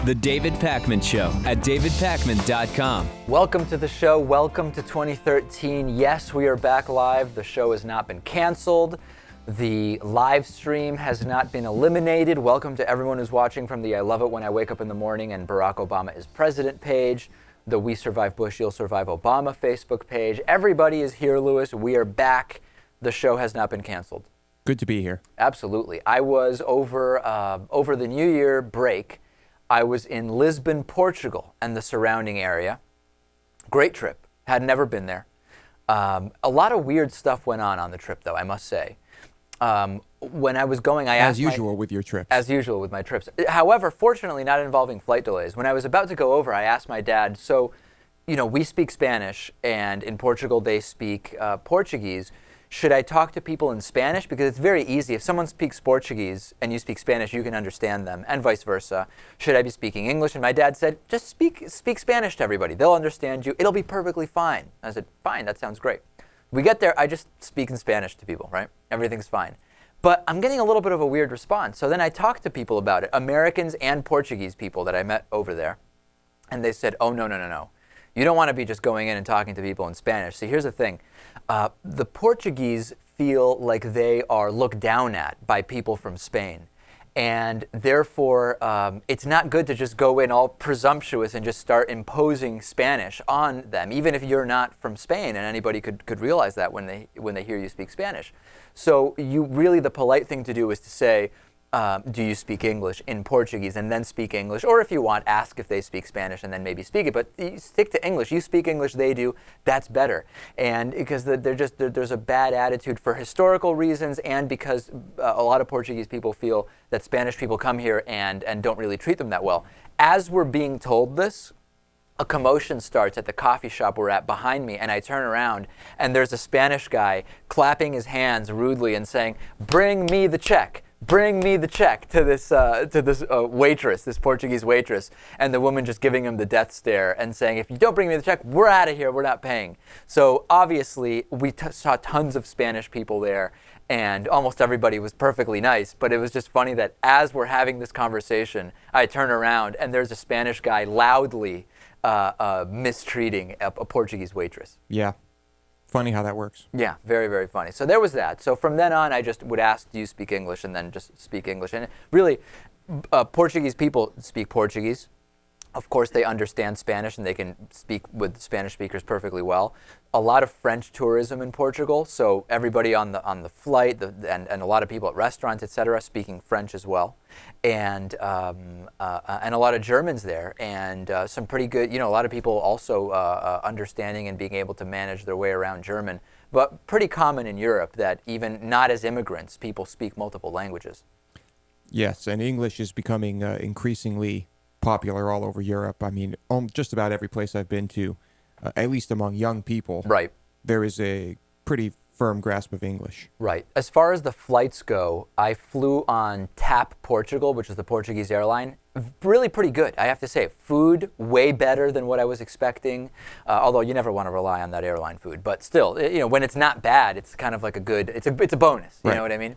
The David Pakman Show at davidpakman.com. Welcome to the show. Welcome to 2013. Yes, we are back live. The show has not been canceled. The live stream has not been eliminated. Welcome to everyone who's watching from the I Love It When I Wake Up in the Morning and Barack Obama is President page, the We Survive Bush, You'll Survive Obama Facebook page. Everybody is here, Lewis. We are back. The show has not been canceled. Good to be here. Absolutely. I was over the New Year break. I was in Lisbon, Portugal, and the surrounding area. Great trip. Had never been there. A lot of weird stuff went on the trip, though, I must say. When I was going, I asked As usual with your trips. As usual with my trips. However, fortunately, not involving flight delays. When I was about to go over, I asked my dad, so, you know, we speak Spanish, and in Portugal they speak Portuguese. Should I talk to people in Spanish? Because it's very easy. If someone speaks Portuguese and you speak Spanish, you can understand them, and vice versa. Should I be speaking English? And my dad said, just speak Spanish to everybody. They'll understand you. It'll be perfectly fine. I said, fine, that sounds great. We get there, I just speak in Spanish to people, right? Everything's fine. But I'm getting a little bit of a weird response. So then I talked to people about it, Americans and Portuguese people that I met over there. And they said, oh, no. You don't want to be just going in and talking to people in Spanish. See, here's the thing. The Portuguese feel like they are looked down at by people from Spain. And therefore, it's not good to just go in all presumptuous and just start imposing Spanish on them, even if you're not from Spain, and anybody could realize that when they hear you speak Spanish. So the polite thing to do is to say, do you speak English in Portuguese, and then speak English, or if you want, ask if they speak Spanish and then maybe speak it, but you stick to English. You speak English, they do, that's better. And because there's a bad attitude for historical reasons, and because a lot of Portuguese people feel that Spanish people come here and don't really treat them that well. As we're being told this, a commotion starts at the coffee shop we're at behind me, and I turn around, and there's a Spanish guy clapping his hands rudely and saying, "Bring me the check. Bring me the check," to this waitress, this Portuguese waitress, and the woman just giving him the death stare and saying, "If you don't bring me the check, we're out of here. We're not paying." So obviously, we saw tons of Spanish people there, and almost everybody was perfectly nice. But it was just funny that as we're having this conversation, I turn around and there's a Spanish guy loudly mistreating a Portuguese waitress. Yeah. Funny how that works. Yeah, very, very funny. So there was that. So from then on, I just would ask, do you speak English? And then just speak English. And really, Portuguese people speak Portuguese. Of course, they understand Spanish, and they can speak with Spanish speakers perfectly well. A lot of French tourism in Portugal, so everybody on the flight and a lot of people at restaurants, etc., speaking French as well, and a lot of Germans there, and some pretty good, a lot of people also understanding and being able to manage their way around German, but pretty common in Europe that even not as immigrants, people speak multiple languages. Yes, and English is becoming increasingly popular all over Europe. I mean, just about every place I've been to, at least among young people, right, there is a pretty firm grasp of English. Right. As far as the flights go, I flew on TAP Portugal, which is the Portuguese airline. Really pretty good, I have to say. Food, way better than what I was expecting, although you never want to rely on that airline food. But still, when it's not bad, it's kind of like it's a bonus, you know what I mean?